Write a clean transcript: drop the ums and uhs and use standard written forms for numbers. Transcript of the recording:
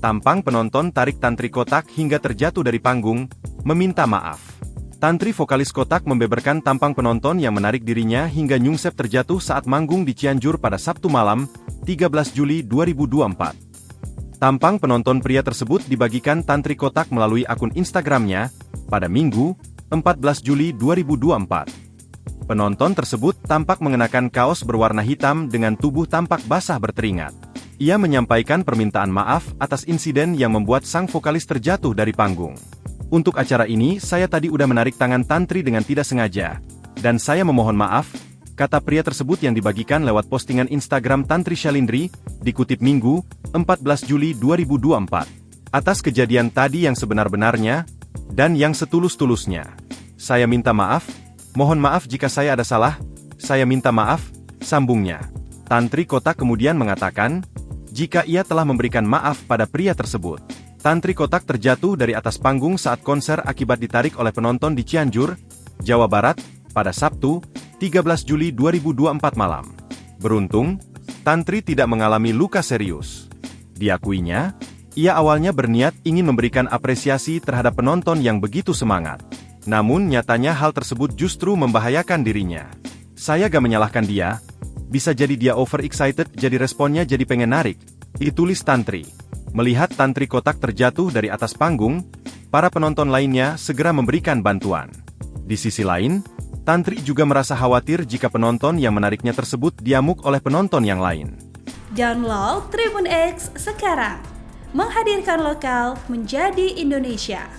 Tampang penonton tarik tantri Kotak hingga terjatuh dari panggung, meminta maaf. Tantri vokalis Kotak membeberkan tampang penonton yang menarik dirinya hingga nyungsep terjatuh saat manggung di Cianjur pada Sabtu malam, 13 Juli 2024. Tampang penonton pria tersebut dibagikan Tantri Kotak melalui akun Instagramnya, pada Minggu, 14 Juli 2024. Penonton tersebut tampak mengenakan kaos berwarna hitam dengan tubuh tampak basah berkeringat. Ia menyampaikan permintaan maaf atas insiden yang membuat sang vokalis terjatuh dari panggung. Untuk acara ini, saya tadi udah menarik tangan Tantri dengan tidak sengaja. Dan saya memohon maaf, kata pria tersebut yang dibagikan lewat postingan Instagram Tantri Shalindri, dikutip Minggu, 14 Juli 2024. Atas kejadian tadi yang sebenar-benarnya, dan yang setulus-tulusnya. Saya minta maaf, mohon maaf jika saya ada salah, saya minta maaf, sambungnya. Tantri Kotak kemudian mengatakan, jika ia telah memberikan maaf pada pria tersebut. Tantri Kotak terjatuh dari atas panggung saat konser akibat ditarik oleh penonton di Cianjur, Jawa Barat, pada Sabtu, 13 Juli 2024 malam. Beruntung, Tantri tidak mengalami luka serius. Diakuinya, ia awalnya berniat ingin memberikan apresiasi terhadap penonton yang begitu semangat. Namun nyatanya hal tersebut justru membahayakan dirinya. Saya gak menyalahkan dia, bisa jadi dia overexcited jadi responnya jadi pengen narik, ditulis Tantri. Melihat Tantri Kotak terjatuh dari atas panggung, para penonton lainnya segera memberikan bantuan. Di sisi lain, Tantri juga merasa khawatir jika penonton yang menariknya tersebut diamuk oleh penonton yang lain. Download Tribun X sekarang, menghadirkan lokal menjadi Indonesia.